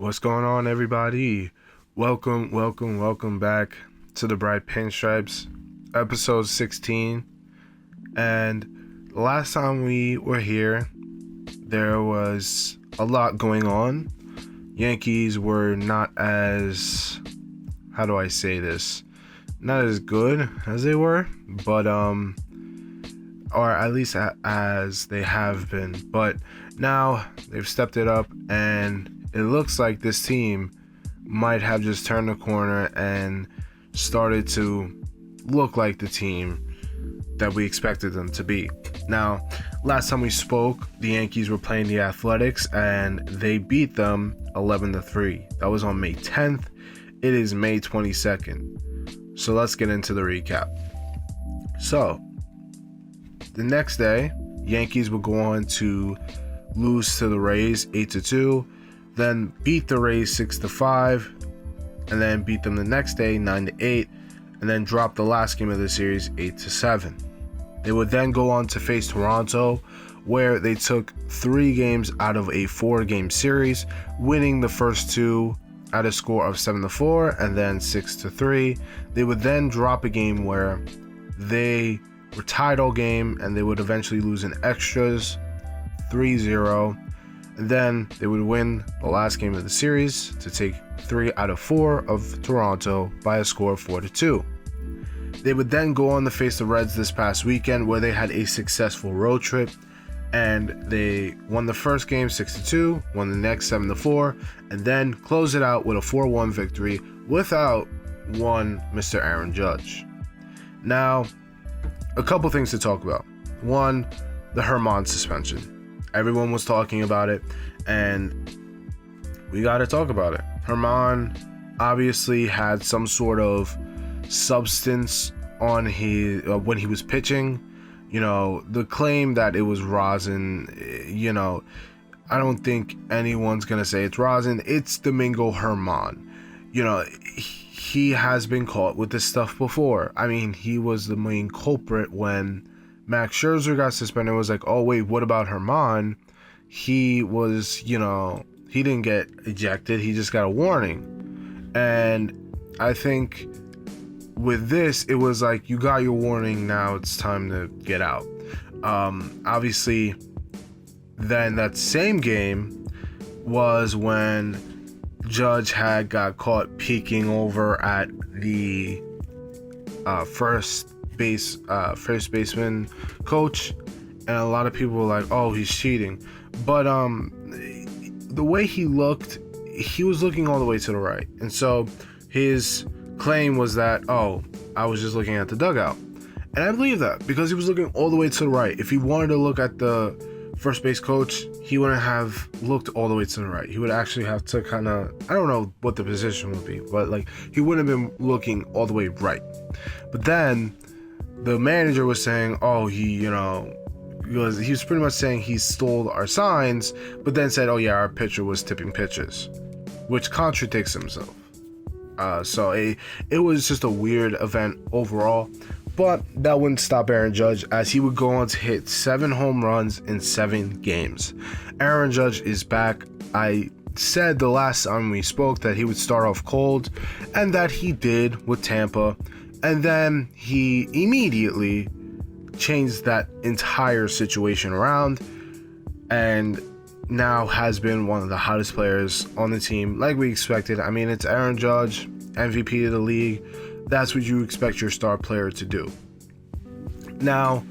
What's going on, everybody? Welcome back to the Bright Pinstripes, episode 16. And last time we were here, there was a lot going on. Yankees were not as, how do I say this? Not as good as they were, but or at least as they have been. But now they've stepped it up, and it looks like this team might have just turned the corner and started to look like the team that we expected them to be. Now, last time we spoke, the Yankees were playing the Athletics, and they beat them 11-3. That was on May 10th. It is May 22nd. So let's get into the recap. So, the next day, Yankees would go on to lose to the Rays 8-2, then beat the Rays 6-5, and then beat them the next day 9-8, and then drop the last game of the series 8-7. They would then go on to face Toronto, where they took 3 games out of a 4-game series, winning the first 2 at a score of 7-4 and then 6-3. They would then drop a game where they were tied all game, and they would eventually lose in extras 3-0. And then they would win the last game of the series to take 3 out of 4 of Toronto by a score of 4-2. They would then go on to face the Reds this past weekend, where they had a successful road trip, and they won the first game 6-2, won the next 7-4, and then closed it out with a 4-1 victory without one Mr. Aaron Judge. Now, a couple things to talk about. One, the Germán suspension. Everyone was talking about it, and we got to talk about it. Germán obviously had some sort of substance on his when he was pitching. You know, the claim that it was rosin, I don't think anyone's going to say it's rosin. It's Domingo Germán. He has been caught with this stuff before. I mean, he was the main culprit when Max Scherzer got suspended. It was like, oh, wait, what about Germán? He was, he didn't get ejected. He just got a warning. And I think with this, it was like, you got your warning, now it's time to get out. Obviously, then that same game was when Judge had got caught peeking over at the first baseman coach, and a lot of people were like, oh, he's cheating. But the way he looked, he was looking all the way to the right, and so his claim was that, oh, I was just looking at the dugout. And I believe that, because he was looking all the way to the right. If he wanted to look at the first base coach, he wouldn't have looked all the way to the right. He would actually have to kind of, I don't know what the position would be, but like, he wouldn't have been looking all the way right. But then the manager was saying, oh, he was pretty much saying he stole our signs, but then said, oh yeah, our pitcher was tipping pitches, which contradicts himself. So it was just a weird event overall, but that wouldn't stop Aaron Judge, as he would go on to hit 7 home runs in 7 games. Aaron Judge is back. I said the last time we spoke that he would start off cold, and that he did with Tampa, and then he immediately changed that entire situation around, and now has been one of the hottest players on the team, like we expected. I mean, it's Aaron Judge, MVP of the league. That's what you expect your star player to do. Now,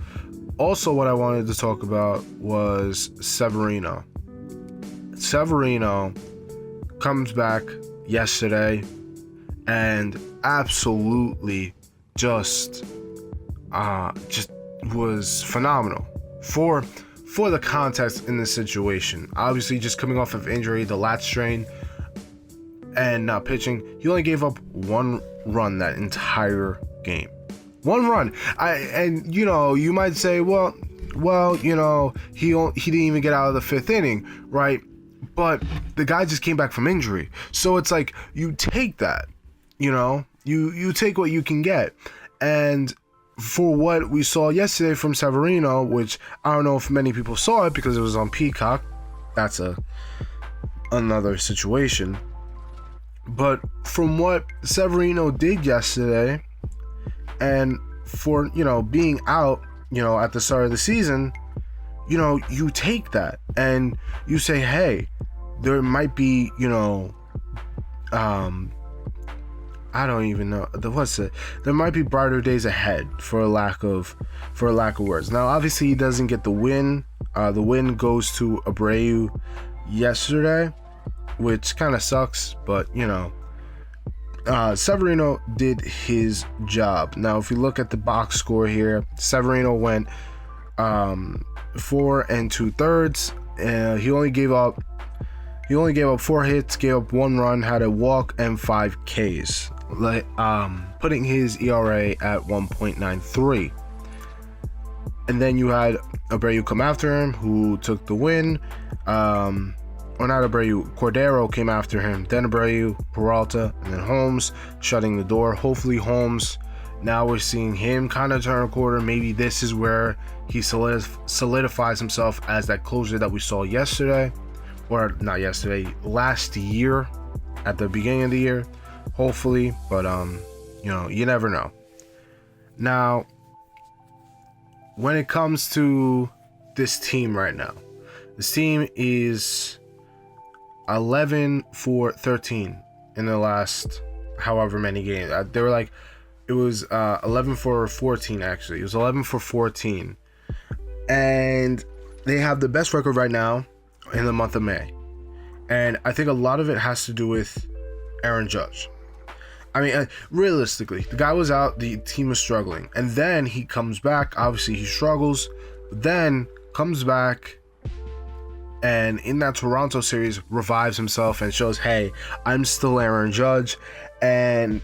also what I wanted to talk about was Severino. Severino comes back yesterday and absolutely just was phenomenal for the context in this situation. Obviously, just coming off of injury, the lat strain, and not pitching, he only gave up 1 run that entire game. 1 run. You might say, well, he didn't even get out of the 5th inning, right? But the guy just came back from injury, so it's like, you take that, you take what you can get. And for what we saw yesterday from Severino, which I don't know if many people saw it because it was on Peacock. That's a another situation. But from what Severino did yesterday, and for, being out, at the start of the season, you take that and you say, hey, there might be, I don't even know there might be brighter days ahead, for a lack of words. Now, obviously, he doesn't get the win. The win goes to Abreu yesterday, which kind of sucks, but Severino did his job. Now, if you look at the box score here, Severino went 4 2/3. He only gave up 4 hits, gave up 1 run, had a walk, and 5 Ks, putting his ERA at 1.93. And then you had Abreu come after him, who took the win. Or not Abreu, Cordero came after him, then Abreu, Peralta, and then Holmes, shutting the door. Hopefully Holmes, now we're seeing him kind of turn a quarter. Maybe this is where he solidifies himself as that closer that we saw yesterday. Or not yesterday, last year, at the beginning of the year. Hopefully, but you never know. Now, when it comes to this team right now, this team is 11-for-13 in the last however many games. They were like, it was 11-for-14 actually. It was 11-for-14, and they have the best record right now in the month of May. And I think a lot of it has to do with Aaron Judge. I mean, realistically, the guy was out, the team was struggling, and then he comes back. Obviously, he struggles, then comes back, and in that Toronto series revives himself and shows, hey, I'm still Aaron Judge. And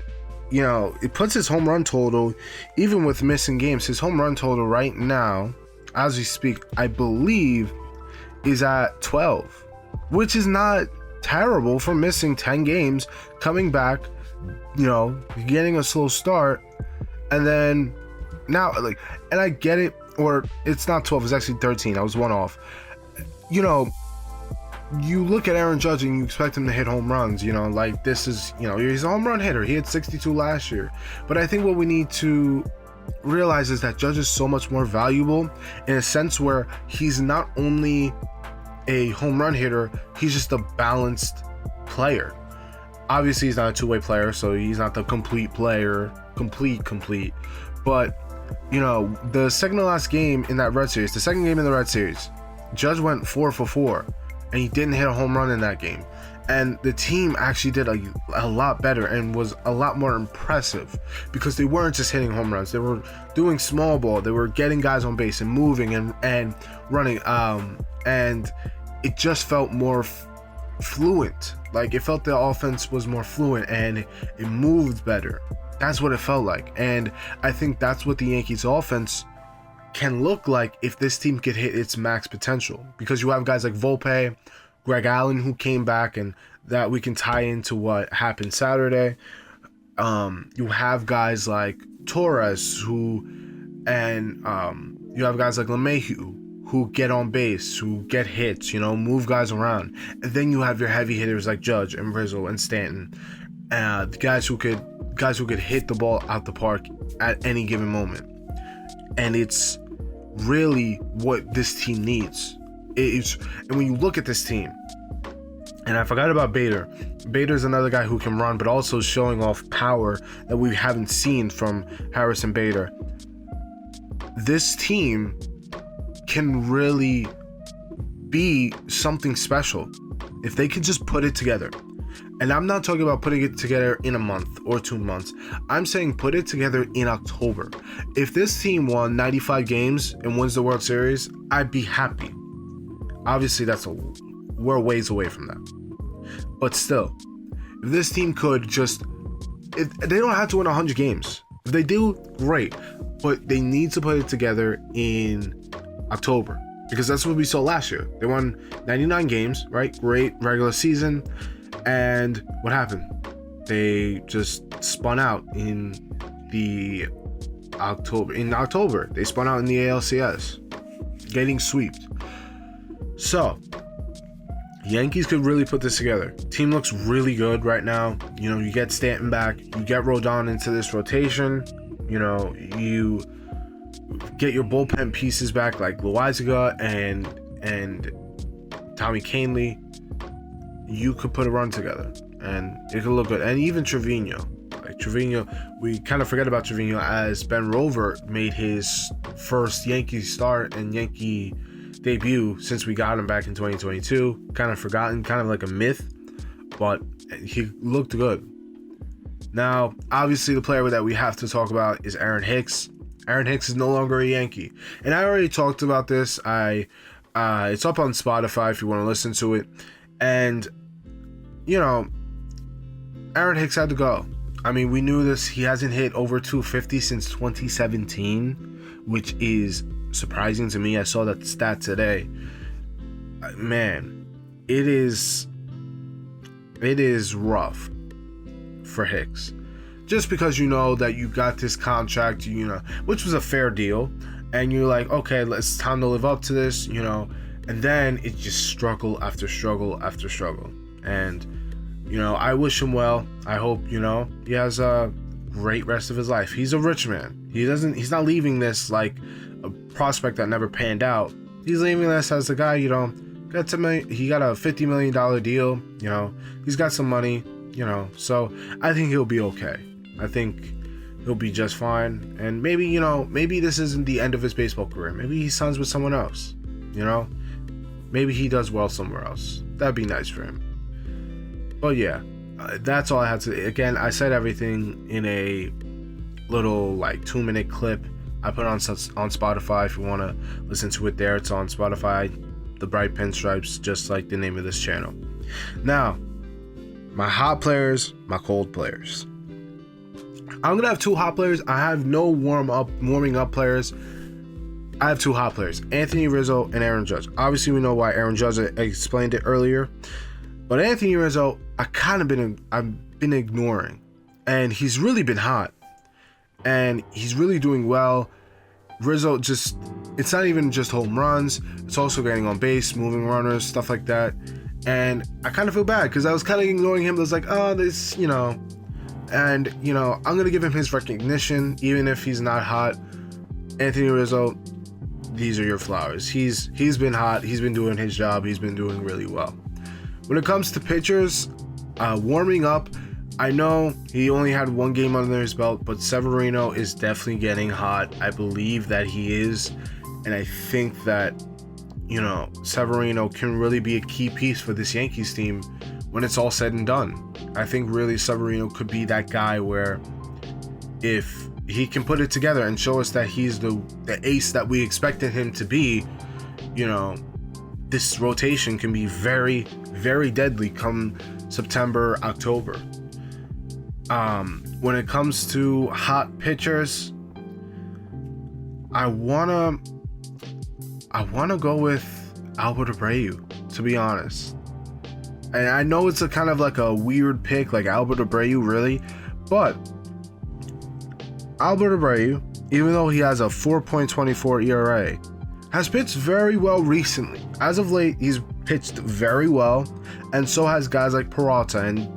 it puts his home run total, even with missing games, his home run total right now, as we speak, I believe is at 12, which is not terrible for missing 10 games, coming back, getting a slow start, and then now, and I get it, or it's not 12, it's actually 13, I was one off. You look at Aaron Judge and you expect him to hit home runs, this is, he's a home run hitter. He had 62 last year. But I think what we need to realize is that Judge is so much more valuable in a sense where he's not only a home run hitter, he's just a balanced player. Obviously, he's not a two-way player, so he's not the complete player, complete. But, the second to last game in that Red Series, the second game in the Red Series, Judge went 4 for 4, and he didn't hit a home run in that game. And the team actually did a lot better and was a lot more impressive because they weren't just hitting home runs. They were doing small ball. They were getting guys on base and moving and running. And it just felt more fluent. It felt the offense was more fluent and it moved better. That's what it felt like. And I think that's what the Yankees offense can look like if this team could hit its max potential, because you have guys like Volpe, Greg Allen, who came back, and that we can tie into what happened Saturday. You have guys like Torres you have guys like LeMahieu who get on base, who get hits, move guys around. And then you have your heavy hitters like Judge and Rizzo and Stanton, the guys who could hit the ball out the park at any given moment. And it's really what this team needs. And when you look at this team, and I forgot about Bader. Bader's another guy who can run, but also showing off power that we haven't seen from Harrison Bader. This team can really be something special if they can just put it together. And I'm not talking about putting it together in a month or 2 months. I'm saying put it together in October. If this team won 95 games and wins the World Series, I'd be happy. Obviously, we're ways away from that. But still, if this team could they don't have to win 100 games. If they do, great. But they need to put it together in October, because that's what we saw last year. They won 99 games, right? Great regular season. And what happened? They just spun out in October. They spun out in the ALCS, getting swept. So, Yankees could really put this together. Team looks really good right now. You know, you get Stanton back, you get Rodon into this rotation. You know, you get your bullpen pieces back like Loizaga and Tommy Kahnle. You could put a run together, and it could look good. And even Trevino. Like Trevino, we kind of forget about Trevino as Ben Rover made his first Yankee start and Yankee debut since we got him back in 2022. Kind of forgotten, kind of like a myth, but he looked good. Now, obviously, the player that we have to talk about is Aaron Hicks. Aaron Hicks is no longer a Yankee, and I already talked about this. It's up on Spotify if you want to listen to it. And you know, Aaron Hicks had to go. I mean, we knew this. He hasn't hit over 250 since 2017, which is surprising to me. I saw that stat today. Man, it is rough for Hicks. Just because you know that you got this contract, you know, which was a fair deal, and you're like, okay, it's time to live up to this, you know, and then it's just struggle after struggle after struggle. And you know, I wish him well. I hope, you know, he has a great rest of his life. He's a rich man. He's not leaving this like a prospect that never panned out. He's leaving this as a guy, you know, he got a $50 million deal, you know, he's got some money, you know, so I think he'll be okay. I think he'll be just fine. And maybe, you know, maybe this isn't the end of his baseball career. Maybe he signs with someone else, you know, maybe he does well somewhere else. That'd be nice for him. But yeah, that's all I had to say. Again, I said everything in a little like 2-minute clip. I put it on Spotify. If you want to listen to it there, it's on Spotify. The Bright Pinstripes, just like the name of this channel. Now, my hot players, my cold players. I'm gonna have 2 hot players. I have no warming up players. I have 2 hot players: Anthony Rizzo and Aaron Judge. Obviously, we know why Aaron Judge. I explained it earlier. But Anthony Rizzo, I've been ignoring, and he's really been hot, and he's really doing well. Rizzo it's not even just home runs, it's also getting on base, moving runners, stuff like that. And I kind of feel bad because I was kind of ignoring him. I was like, oh, this, you know, and you know, I'm going to give him his recognition, even if he's not hot. Anthony Rizzo, these are your flowers. He's been hot, he's been doing his job, he's been doing really well. When it comes to pitchers, warming up, I know he only had 1 game under his belt, but Severino is definitely getting hot. I believe that he is, and I think that, you know, Severino can really be a key piece for this Yankees team when it's all said and done. I think really Severino could be that guy where if he can put it together and show us that he's the ace that we expected him to be, you know, this rotation can be very, very deadly come September, October. When it comes to hot pitchers, I wanna go with Albert Abreu, to be honest. And I know it's a kind of like a weird pick, like Albert Abreu, really, but Albert Abreu, even though he has a 4.24 ERA, has pitched very well recently. As of late, he's pitched very well, and so has guys like Peralta. And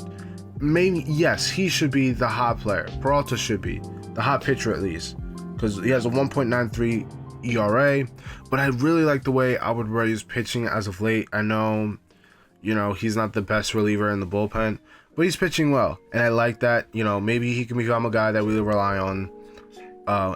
maybe, yes, he should be the hot player. Peralta should be the hot pitcher at least, because he has a 1.93 ERA. But I really like the way Albert Abreu is pitching as of late. I know, you know, he's not the best reliever in the bullpen, but he's pitching well, and I like that. You know, maybe he can become a guy that we rely on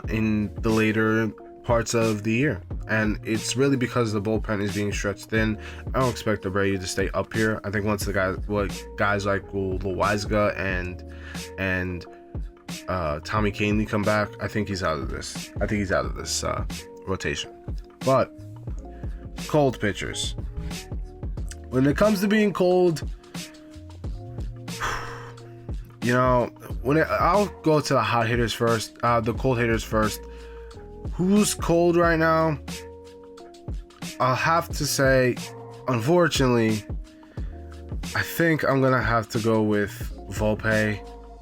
in the later parts of the year. And it's really because the bullpen is being stretched thin. I don't expect Abreu to stay up here. I think once the guys like Loizaga and Tommy Kahnle come back, I think he's out of this. I think he's out of this rotation. But cold pitchers. When it comes to being cold, you know, I'll go to the hot hitters first, the cold hitters first. Who's cold right now? I'll have to say, unfortunately, I think I'm going to have to go with Volpe,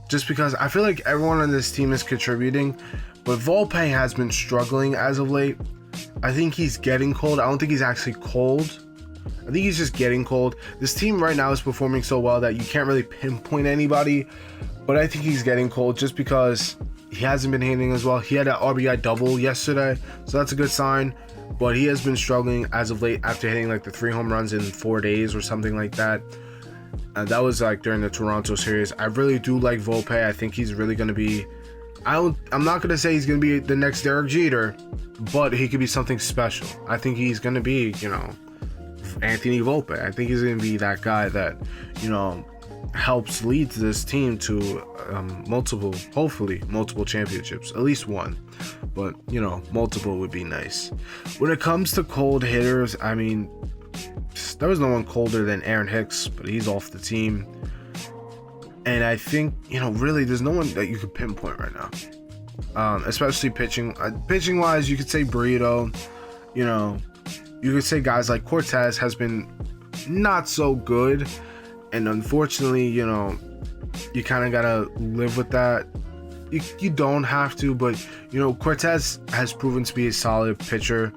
just because I feel like everyone on this team is contributing, but Volpe has been struggling as of late. I think he's getting cold. I don't think he's actually cold, I think he's just getting cold. This team right now is performing so well that you can't really pinpoint anybody, but I think he's getting cold just because he hasn't been hitting as well. He had an RBI double yesterday, so that's a good sign, but he has been struggling as of late after hitting like the 3 home runs in 4 days or something like that. That was like during the Toronto series. I really do like Volpe. I think he's really going to be, I'm not going to say he's going to be the next Derek Jeter, but he could be something special. I think he's going to be, Anthony Volpe. I think he's going to be that guy that, helps lead this team to hopefully multiple championships, at least one, but multiple would be nice. When it comes to cold hitters, I mean, there was no one colder than Aaron Hicks, but he's off the team, and I think really there's no one that you could pinpoint right now, especially pitching wise. You could say Burrito, you could say guys like Cortez has been not so good. And unfortunately, you kind of got to live with that. You don't have to, but, Cortez has proven to be a solid pitcher.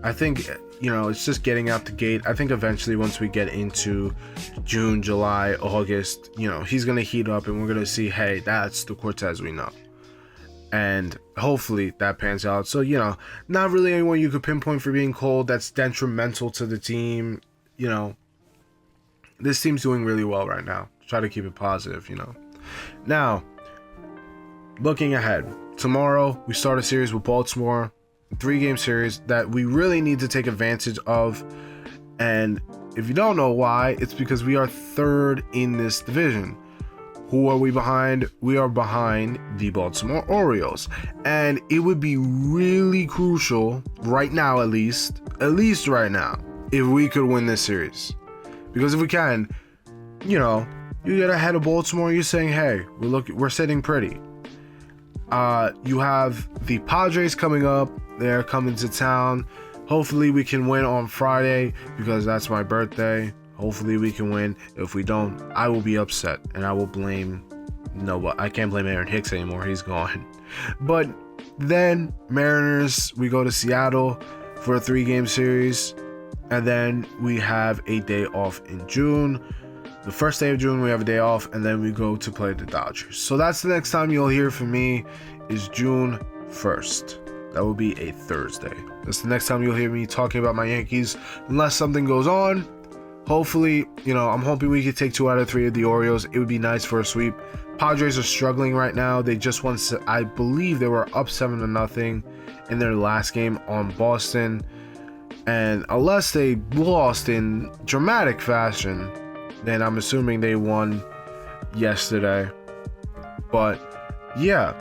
I think, it's just getting out the gate. I think eventually once we get into June, July, August, he's going to heat up and we're going to see, hey, that's the Cortez we know. And hopefully that pans out. So, not really anyone you could pinpoint for being cold that's detrimental to the team, This team's doing really well right now. Try to keep it positive, Now, looking ahead, tomorrow we start a series with Baltimore, 3-game series that we really need to take advantage of. And if you don't know why, it's because we are 3rd in this division. Who are we behind? We are behind the Baltimore Orioles. And it would be really crucial right now, at least right now, if we could win this series. Because if we can, you get ahead of Baltimore, you're saying, hey, we're sitting pretty. You have the Padres coming up. They're coming to town. Hopefully we can win on Friday because that's my birthday. Hopefully we can win. If we don't, I will be upset and I will blame I can't blame Aaron Hicks anymore. He's gone. But then Mariners, we go to Seattle for a 3-game series. And then we have a day off in June. The first day of June, we have a day off, and then we go to play the Dodgers. So that's the next time you'll hear from me is June 1st. That will be a Thursday. That's the next time you'll hear me talking about my Yankees, unless something goes on. Hopefully, I'm hoping we could take 2 out of 3 of the Orioles. It would be nice for a sweep. Padres are struggling right now. They just won, I believe they were up 7-0 in their last game on Boston. And unless they lost in dramatic fashion, then I'm assuming they won yesterday. But yeah,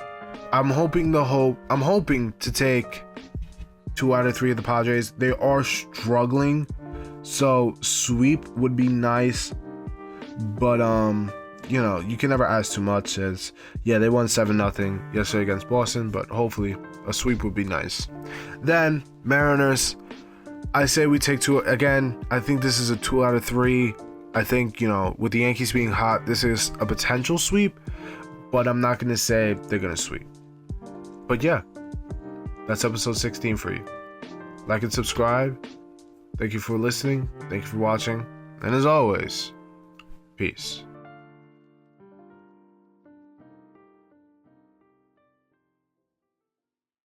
I'm hoping to take 2 out of 3 of the Padres. They are struggling, so sweep would be nice. But you can never ask too much. As they won 7-0 yesterday against Boston, but hopefully a sweep would be nice. Then Mariners, I say we take 2 again. I think this is a 2 out of 3. I think, with the Yankees being hot, this is a potential sweep, but I'm not going to say they're going to sweep. But yeah, that's episode 16 for you. Like and subscribe. Thank you for listening. Thank you for watching. And as always, peace.